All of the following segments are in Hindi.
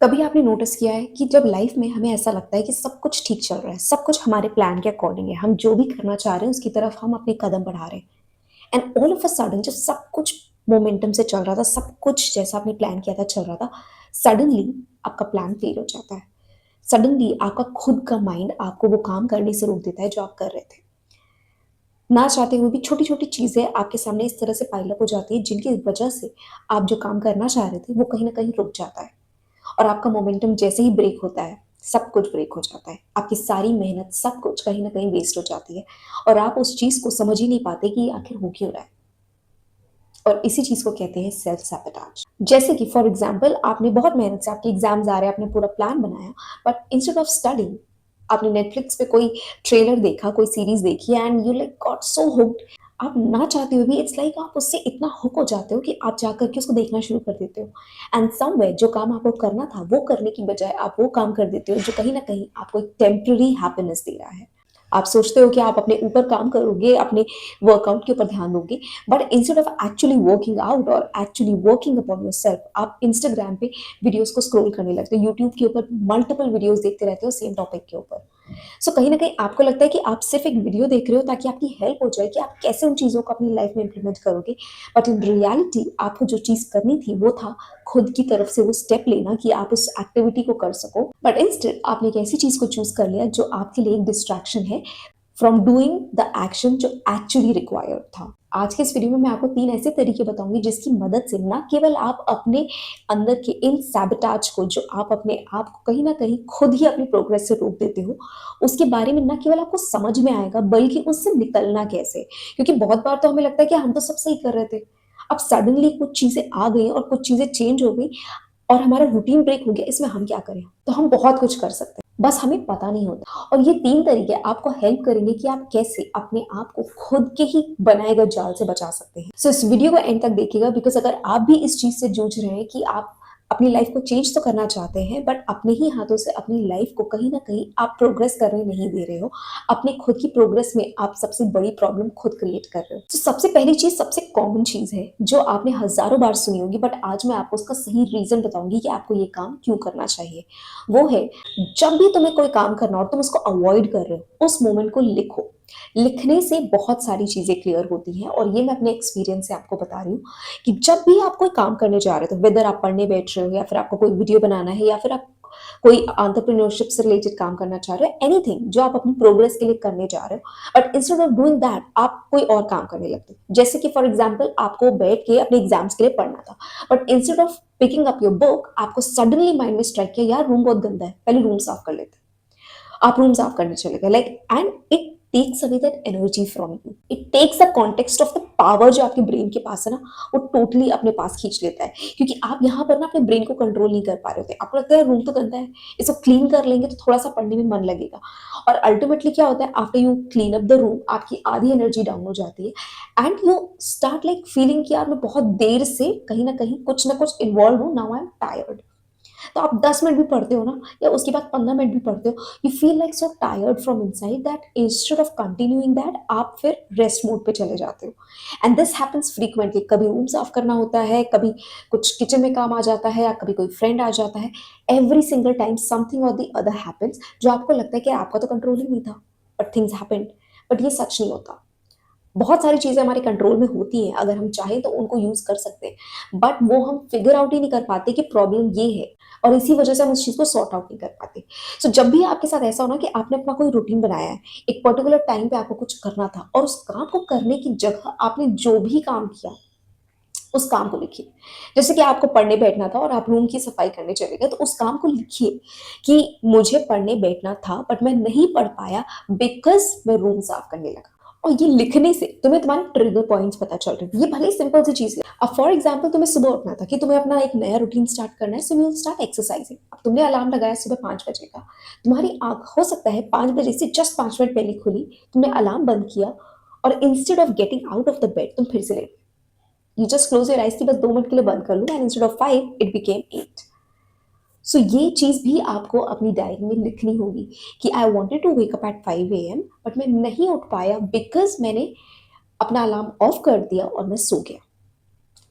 कभी आपने नोटिस किया है कि जब लाइफ में हमें ऐसा लगता है कि सब कुछ ठीक चल रहा है, सब कुछ हमारे प्लान के अकॉर्डिंग है, हम जो भी करना चाह रहे हैं उसकी तरफ हम अपने कदम बढ़ा रहे हैं and all of a sudden जब सब कुछ मोमेंटम से चल रहा था, सब कुछ जैसा आपने प्लान किया था चल रहा था, सडनली आपका प्लान फेल हो जाता है। सडनली आपका खुद का माइंड आपको वो काम करने से रोक देता है जो आप कर रहे थे। ना चाहते हुए भी छोटी छोटी चीजें आपके सामने इस तरह से पाइल अप हो जाती है जिनकी वजह से आप जो काम करना चाह रहे थे वो कहीं ना कहीं रुक जाता है। और आपका मोमेंटम जैसे ही ब्रेक होता है, सब कुछ ब्रेक हो जाता है। आपकी सारी मेहनत, सब कुछ कहीं न कहीं वेस्ट हो जाती है और आप उस चीज़ को समझ ही नहीं पाते कि ये आखिर हो क्यों रहा है। और इसी चीज़ को कहते हैं सेल्फ सैबोटाज। जैसे कि फॉर एग्ज़ाम्पल आपने बहुत मेहनत से आपके एग्ज़ाम्स आ रहे हैं, आपने पूरा प्लान बनाया, बट इंस्टेड ऑफ स्टडीइंग आपने नेटफ्लिक्स पे कोई ट्रेलर देखा, कोई सीरीज़ देखी and you like got so hooked. आप ना चाहते हुए भी इट्स लाइक आप उससे इतना हुक हो जाते हो कि आप जाकर के उसको देखना शुरू कर देते हो एंड समवेयर जो काम आपको करना था वो करने की बजाय आप वो काम कर देते हो जो कहीं न कहीं आपको एक टेम्परेरी हैप्पीनेस दे रहा है। आप सोचते हो कि आप अपने ऊपर काम करोगे, अपने वर्कआउट के ऊपर ध्यान दोगे, but instead of actually working out और एक्चुअली वर्किंग अपॉन योरसेल्फ, आप इंस्टाग्राम पे वीडियोज़ को स्क्रॉल करने लगते हो, यूट्यूब के ऊपर मल्टीपल वीडियोज़ देखते रहते हो सेम टॉपिक के ऊपर। सो कहीं न कहीं आपको लगता है कि आप सिर्फ़ एक वीडियो देख रहे हो ताकि आपकी हेल्प हो जाए कि आप कैसे उन चीज़ों को अपनी लाइफ़ में इम्प्लीमेंट करोगे। बट इन रियलिटी आपको जो चीज़ करनी थी वो था खुद की तरफ से वो स्टेप लेना कि आप उस एक्टिविटी को कर सको। बट इंस्टेड आपने एक ऐसी चीज़ को चूज़ कर लिया जो आपके लिए एक डिस्ट्रैक्शन है फ्रॉम डूइंग द एक्शन जो एक्चुअली रिक्वायर्ड था। आज के इस वीडियो में मैं आपको 3 ऐसे तरीके बताऊँगी जिसकी मदद से ना केवल आप अपने अंदर के इन सैबोटाज को जो आप अपने आप को कहीं न कहीं खुद ही अपनी प्रोग्रेस से रोक देते हो, उसके बारे में ना केवल आपको समझ में आएगा बल्कि उससे निकलना कैसे? क्योंकि बहुत बार तो हमें लगता है कि हम तो सब सही कर रहे थे। अब सडनली कुछ चीज़ें आ गई और कुछ चीज़ें चेंज हो गई और हमारा रूटीन ब्रेक हो गया, इसमें हम क्या करें? तो हम बहुत कुछ कर सकते हैं, बस हमें पता नहीं होता। और ये 3 तरीके आपको हेल्प करेंगे कि आप कैसे अपने आप को खुद के ही बनाए गए जाल से बचा सकते हैं। सो इस वीडियो को एंड तक देखिएगा बिकॉज़ अगर आप भी इस चीज़ से जूझ रहे हैं कि आप अपनी लाइफ़ को चेंज तो करना चाहते हैं बट अपने ही हाथों से अपनी लाइफ़ को कहीं न कहीं आप प्रोग्रेस करने नहीं दे रहे हो। अपने खुद की प्रोग्रेस में आप सबसे बड़ी प्रॉब्लम खुद क्रिएट कर रहे हो। तो सबसे पहली चीज़, सबसे कॉमन चीज़ है जो आपने हज़ारों बार सुनी होगी बट आज मैं आपको उसका सही रीज़न बताऊँगी कि आपको ये काम क्यों करना चाहिए। वो है, जब भी तुम्हें कोई काम करना हो और तुम उसको अवॉइड कर रहे हो, उस मोमेंट को लिखो। लिखने से बहुत सारी चीज़ें क्लियर होती हैं और ये मैं अपने एक्सपीरियंस से आपको बता रही हूँ कि जब भी आप कोई काम करने जा रहे हो, तो वेदर आप पढ़ने बैठ रहे हो या फिर आपको कोई वीडियो बनाना है या फिर आप कोई एंटरप्रेन्योरशिप से रिलेटेड काम करना चाह रहे हो, एनीथिंग जो आप अपनी प्रोग्रेस के लिए करने जा रहे हो, but instead of doing that आप कोई और काम करने लगते हो। जैसे कि फॉर एग्जाम्पल आपको बैठ के अपने एग्जाम्स के लिए पढ़ना था, but instead of picking up your book आपको सडनली माइंड में स्ट्राइक किया, यार रूम बहुत गंदा है, पहले रूम साफ कर लेते हैं। आप रूम साफ करने चले गए, like and it takes away that energy from you. It takes the context of the power जो आपके ब्रेन के पास है ना, वो टोटली अपने पास खींच लेता है क्योंकि आप यहाँ पर ना अपने ब्रेन को कंट्रोल नहीं कर पा रहे होते। आपको लगता है रूम तो गंदा है, इसको क्लीन कर लेंगे तो थोड़ा सा पढ़ने में मन लगेगा। और अल्टीमेटली क्या होता है, after you clean up the room आपकी आधी एनर्जी डाउन हो जाती है and you start like feeling कि यार मैं बहुत देर से कहीं ना कुछ इन्वॉल्व हूँ, नाउ आई एम टायर्ड। तो आप 10 मिनट भी पढ़ते हो ना या उसके बाद 15 मिनट भी पढ़ते हो, you feel like so tired from inside that instead of continuing that आप फिर रेस्ट मोड पे चले जाते हो। And this happens frequently. कभी रूम साफ करना होता है, कभी कुछ किचन में काम आ जाता है या कभी कोई फ्रेंड आ जाता है। एवरी सिंगल टाइम समथिंग और द अदर हैपेंस जो आपको लगता है कि आपका तो कंट्रोल ही नहीं था, बट थिंग्स हैपेंड। बट ये सच नहीं होता। बहुत सारी चीज़ें हमारे कंट्रोल में होती हैं, अगर हम चाहें तो उनको यूज़ कर सकते हैं, बट वो हम फिगर आउट ही नहीं कर पाते कि प्रॉब्लम ये है और इसी वजह से हम उस चीज़ को सॉर्ट आउट नहीं कर पाते। सो जब भी आपके साथ ऐसा हो ना कि आपने अपना कोई रूटीन बनाया है, एक पर्टिकुलर टाइम पे आपको कुछ करना था और उस काम को करने की जगह आपने जो भी काम किया, उस काम को लिखिए। जैसे कि आपको पढ़ने बैठना था और आप रूम की सफाई करने चले गए, तो उस काम को लिखिए कि मुझे पढ़ने बैठना था बट मैं नहीं पढ़ पाया बिकॉज़ मैं रूम साफ करने लगा। और ये लिखने से तुम्हें तुम्हारे ट्रिगर पॉइंट्स पता चल रहे हैं। ये भले ही सिंपल सी चीज़ है। अब फॉर एग्जांपल तुम्हें सुबह उठना था कि तुम्हें अपना एक नया रूटीन स्टार्ट करना है, so you will start exercising. अब तुमने अलार्म लगाया सुबह 5 बजे का। तुम्हारी आँख हो सकता है 5 बजे से जस्ट 5 मिनट पहले खुली, तुमने अलार्म बंद किया और instead of getting out of the bed तुम फिर से लेटे। You just close your eyes कि बस 2 मिनट के लिए बंद कर लूँ and instead of 5 it became 8। सो ये चीज़ भी आपको अपनी डायरी में लिखनी होगी कि I wanted to wake up at 5 AM but मैं नहीं उठ पाया बिकॉज़ मैंने अपना अलार्म ऑफ कर दिया और मैं सो गया।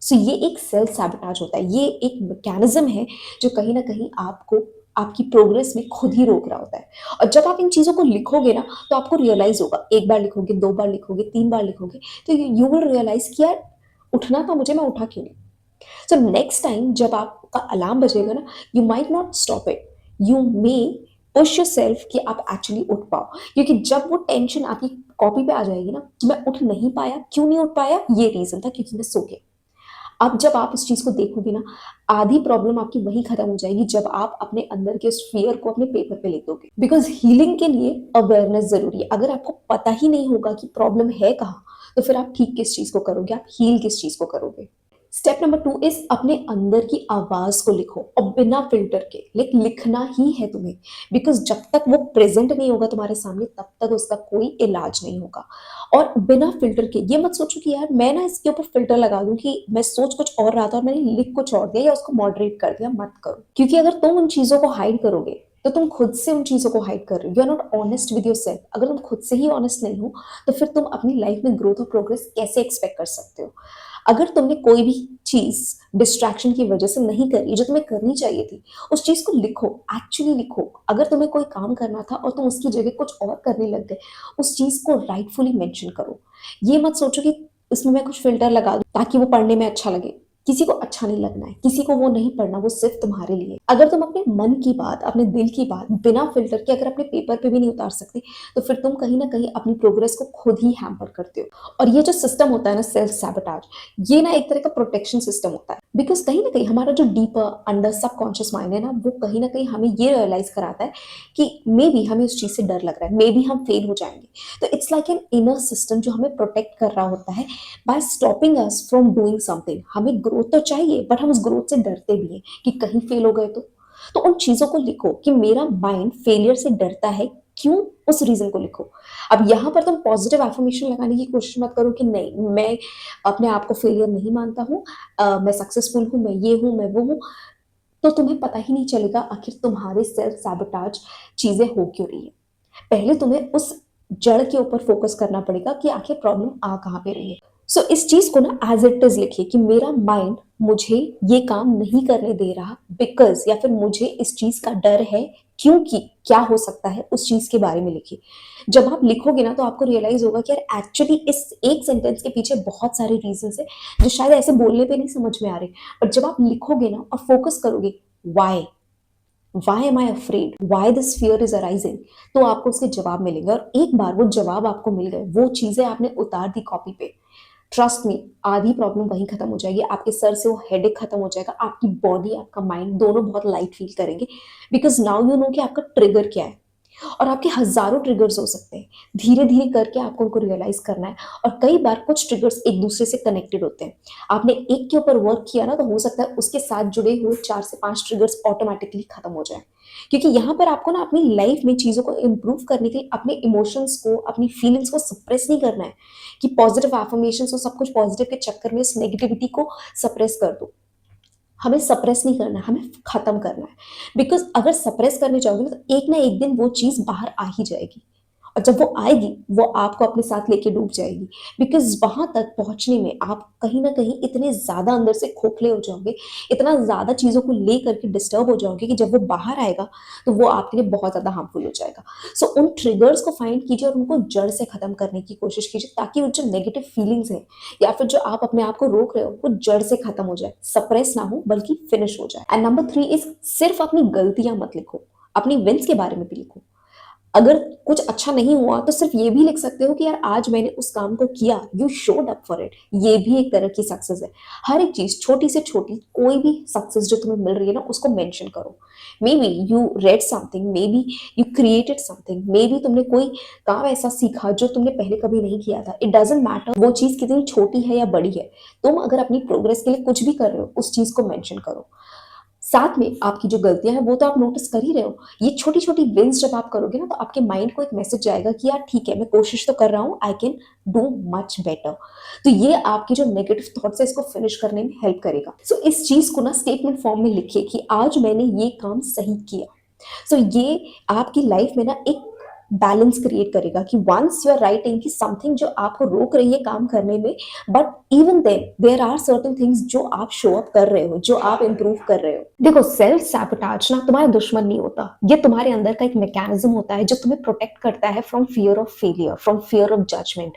सो ये एक सेल्फ सैबोटाज होता है, ये एक मैकेनिज्म है जो कहीं ना कहीं आपको आपकी प्रोग्रेस में खुद ही रोक रहा होता है। और जब आप इन चीज़ों को लिखोगे ना, तो आपको रियलाइज होगा, एक बार लिखोगे, दो बार लिखोगे, तीन बार लिखोगे, तो यू विल रियलाइज कि यार उठना था मुझे, मैं उठा क्यों नहीं। सो नेक्स्ट टाइम जब आपका अलार्म बजेगा ना, you might not stop it, you may push your self कि आप एक्चुअली उठ पाओ। क्योंकि जब वो टेंशन आपकी कॉपी पे आ जाएगी ना कि मैं उठ नहीं पाया, क्यों नहीं उठ पाया, ये रीजन था क्योंकि मैं सो गया। अब जब आप इस चीज को देखोगे ना, आधी प्रॉब्लम आपकी वही खत्म हो जाएगी जब आप अपने अंदर के उस फियर को अपने पेपर पे लिख दोगे। बिकॉज हीलिंग के लिए अवेयरनेस जरूरी है। अगर आपको पता ही नहीं होगा कि प्रॉब्लम है कहाँ, तो फिर आप ठीक किस चीज को करोगे, आप हील किस चीज को करोगे। स्टेप नंबर 2 इज अपने अंदर की आवाज को लिखो, और बिना फिल्टर के लिखना ही है तुम्हें। बिकॉज जब तक वो प्रेजेंट नहीं होगा तुम्हारे सामने, तब तक उसका कोई इलाज नहीं होगा। और बिना फिल्टर के ये मत सोचो कि यार मैं ना इसके ऊपर फिल्टर लगा दूं कि मैं सोच कुछ और रहा था और मैंने लिख कुछ और दिया या उसको मॉडरेट कर दिया। मत करो, क्योंकि अगर तुम उन चीजों को हाइड करोगे तो तुम खुद से उन चीजों को हाइड कर रहे हो। You are not honest with yourself. अगर तुम खुद से ही ऑनेस्ट नहीं हो, तो फिर तुम अपनी लाइफ में ग्रोथ और प्रोग्रेस कैसे एक्सपेक्ट कर सकते हो। अगर तुमने कोई भी चीज डिस्ट्रैक्शन की वजह से नहीं करी जो तुम्हें करनी चाहिए थी, उस चीज को लिखो, एक्चुअली लिखो। अगर तुम्हें कोई काम करना था और तुम उसकी जगह कुछ और करने लग गए, उस चीज को राइटफुली मेंशन करो। ये मत सोचो कि इसमें मैं कुछ फिल्टर लगा दूं ताकि वो पढ़ने में अच्छा लगे। किसी को अच्छा नहीं लगना है, किसी को वो नहीं पढ़ना, वो सिर्फ तुम्हारे लिए। अगर तुम अपने मन की बात, अपने दिल की बात बिना फिल्टर के अगर अपने पेपर पे भी नहीं उतार सकते, तो फिर तुम कहीं ना कहीं अपनी प्रोग्रेस को खुद ही हैम्पर करते हो। और ये जो सिस्टम होता है ना, सेल्फ सैबोटाज, ये ना एक तरह का प्रोटेक्शन सिस्टम होता है। बिकॉज कहीं ना कहीं हमारा जो डीपर अंडर सबकॉन्शियस माइंड है ना, वो कहीं ना कहीं हमें ये रियलाइज कराता है कि मे बी हमें उस चीज से डर लग रहा है, मे बी हम फेल हो जाएंगे। तो it's like an inner system जो हमें प्रोटेक्ट कर रहा होता है by stopping us from doing something. हमें ग्रोथ तो चाहिए, बट हम उस ग्रोथ से डरते भी हैं कि कहीं फेल हो गए तो उन चीजों को लिखो कि मेरा माइंड फेलियर से डरता है, क्यों, उस रीजन को लिखो। अब यहाँ पर तुम पॉजिटिव एफर्मेशन लगाने की कोशिश मत करो कि नहीं, मैं अपने आप को फेलियर नहीं मानता हूँ, मैं सक्सेसफुल हूँ, मैं ये हूँ, मैं वो हूँ। तो तुम्हें पता ही नहीं चलेगा आखिर तुम्हारे सेल्फ सैबोटाज चीजें हो क्यों रही है। पहले तुम्हें उस जड़ के ऊपर फोकस करना पड़ेगा कि आखिर प्रॉब्लम आ कहाँ पे रही है। सो इस चीज को ना एज इट इज लिखिए कि मेरा माइंड मुझे ये काम नहीं करने दे रहा बिकॉज, या फिर मुझे इस चीज का डर है क्योंकि, क्या हो सकता है उस चीज के बारे में लिखिए। जब आप लिखोगे ना, तो आपको रियलाइज होगा कि यार एक्चुअली इस एक सेंटेंस के पीछे बहुत सारे रीजन है जो शायद ऐसे बोलने पे नहीं समझ में आ रहे। बट जब आप लिखोगे ना और फोकस करोगे, why why am I afraid, why this fear is arising, तो आपको उसके जवाब मिलेंगे। और एक बार वो जवाब आपको मिल गए, वो चीजें आपने उतार दी कॉपी पे, ट्रस्ट मी, आधी प्रॉब्लम वहीं खत्म हो जाएगी। आपके सर से वो हेडेक खत्म हो जाएगा, आपकी बॉडी, आपका माइंड दोनों बहुत लाइट फील करेंगे। बिकॉज नाउ यू नो कि आपका ट्रिगर क्या है। और आपके हजारों ट्रिगर्स हो सकते हैं, धीरे धीरे करके आपको उनको रियलाइज करना है। और कई बार कुछ ट्रिगर्स एक दूसरे से कनेक्टेड होते हैं। आपने एक के ऊपर वर्क किया ना, तो हो सकता है उसके साथ जुड़े हुए 4 से 5 ट्रिगर्स ऑटोमेटिकली खत्म हो जाए। क्योंकि यहाँ पर आपको ना अपनी लाइफ में चीजों को इम्प्रूव करने के लिए अपने इमोशंस को, अपनी फीलिंग्स को सप्रेस नहीं करना है कि पॉजिटिव एफर्मेशन और सब कुछ पॉजिटिव के चक्कर में उस नेगेटिविटी को सप्रेस कर दो। हमें सप्रेस नहीं करना है, हमें खत्म करना है। बिकॉज अगर सप्रेस करने जाओगे ना, तो एक ना एक दिन वो चीज बाहर आ ही जाएगी। और जब वो आएगी, वो आपको अपने साथ लेके डूब जाएगी। बिकॉज वहां तक पहुंचने में आप कहीं ना कहीं इतने ज्यादा अंदर से खोखले हो जाओगे, इतना ज्यादा चीजों को ले करके डिस्टर्ब हो जाओगे कि जब वो बाहर आएगा, तो वो आपके लिए बहुत ज्यादा हार्मफुल हो जाएगा। सो उन ट्रिगर्स को फाइंड कीजिए और उनको जड़ से खत्म करने की कोशिश कीजिए, ताकि वो जो नेगेटिव फीलिंग्स है या फिर जो आप अपने आप को रोक रहे हो, वो जड़ से खत्म हो जाए, सप्रेस ना हो बल्कि फिनिश हो जाए। एंड नंबर 3 इज, सिर्फ अपनी गलतियां मत लिखो, अपनी विंस के बारे में भी लिखो। अगर कुछ अच्छा नहीं हुआ तो सिर्फ ये भी लिख सकते हो कि यार आज मैंने उस काम को किया, you showed up for it. ये भी एक तरह की सक्सेस है। हर एक चीज, छोटी से छोटी कोई भी सक्सेस जो तुम्हें मिल रही है ना, उसको मेंशन करो। May be you read something, may be you created something, may be तुमने कोई काम ऐसा सीखा जो तुमने पहले कभी नहीं किया था। इट डजेंट मैटर वो चीज कितनी छोटी है या बड़ी है, तुम अगर अपनी प्रोग्रेस के लिए कुछ भी कर रहे हो, उस चीज को मेंशन करो। साथ में आपकी जो गलतियां हैं वो तो आप नोटिस कर ही रहे हो। ये छोटी छोटी विंस जब आप करोगे ना, तो आपके माइंड को एक मैसेज जाएगा कि यार ठीक है, मैं कोशिश तो कर रहा हूँ, I can do much better. तो ये आपकी जो नेगेटिव थॉट्स है, इसको फिनिश करने में हेल्प करेगा। सो इस चीज को ना स्टेटमेंट फॉर्म में लिखिए कि आज मैंने ये काम सही किया। सो ये आपकी लाइफ में ना एक बैलेंस क्रिएट करेगा कि वंस यू आर राइटिंग कि समथिंग जो आपको रोक रही है काम करने में, but even then there are certain things जो आप शो अप कर रहे हो, जो आप इम्प्रूव कर रहे हो। देखो, सेल्फ सैबोटाज ना तुम्हारा दुश्मन नहीं होता, ये तुम्हारे अंदर का एक मैकेनिज्म होता है जो तुम्हें प्रोटेक्ट करता है from fear of failure, from fear of judgement.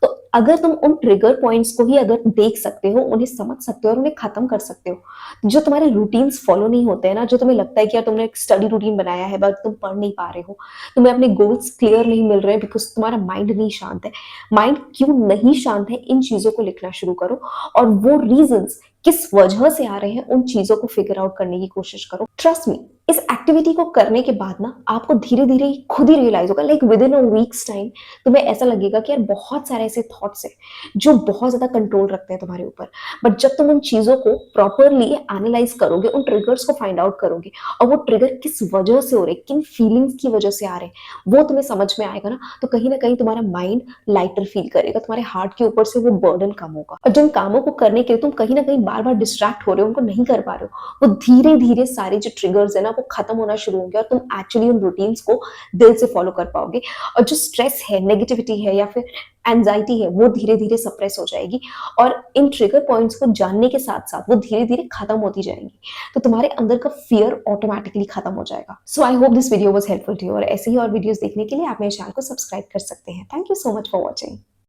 तो अगर तुम उन ट्रिगर पॉइंट्स को ही अगर देख सकते हो, उन्हें समझ सकते हो और उन्हें खत्म कर सकते हो, जो तुम्हारे रूटीन्स फॉलो नहीं होते हैं ना, जो तुम्हें लगता है कि यार तुमने एक स्टडी रूटीन बनाया है बट तुम पढ़ नहीं पा रहे हो, तुम्हें अपने गोल्स क्लियर नहीं मिल रहे हैं बिकॉज तुम्हारा माइंड नहीं शांत है। माइंड क्यों नहीं शांत है, इन चीजों को लिखना शुरू करो और वो रीजंस किस वजह से आ रहे हैं उन चीजों को फिगर आउट करने की कोशिश करो। ट्रस्ट मी, इस एक्टिविटी को करने के बाद ना आपको धीरे धीरे खुद ही रियलाइज होगा, like with in a weeks time तुम्हें ऐसा लगेगा कि यार बहुत सारे ऐसे थॉट्स हैं जो बहुत ज्यादा कंट्रोल रखते हैं तुम्हारे ऊपर। बट जब तुम उन चीजों को प्रॉपरली एनालाइज करोगे, उन ट्रिगर्स को फाइंड आउट करोगे और वो ट्रिगर किस वजह से हो रहे, किन फीलिंग्स की वजह से आ रहे हैं, वो तुम्हें समझ में आएगा ना, तो कहीं ना कहीं तुम्हारा माइंड लाइटर फील करेगा, तुम्हारे हार्ट के ऊपर से वो बर्डन कम होगा। और जिन कामों को करने के लिए तुम कहीं ना कहीं बार बार डिस्ट्रैक्ट हो रहे हो, उनको नहीं कर पा रहे हो, वो धीरे धीरे सारे जो ट्रिगर्स है ना वो खत्म होना शुरू होंगे और तुम एक्चुअली उन रूटीन्स को दिल से फॉलो कर पाओगे। और जो स्ट्रेस है, नेगेटिविटी है या फिर एंजाइटी है, वो धीरे धीरे सप्रेस हो जाएगी और इन ट्रिगर पॉइंट्स को जानने के साथ साथ वो धीरे धीरे खत्म होती जाएंगी। तो तुम्हारे अंदर का फियर ऑटोमेटिकली खत्म हो जाएगा। So I hope this video was helpful to you, और ऐसे ही और वीडियोस देखने के लिए आप मेरे चैनल को सब्सक्राइब कर सकते हैं। Thank you so much for watching.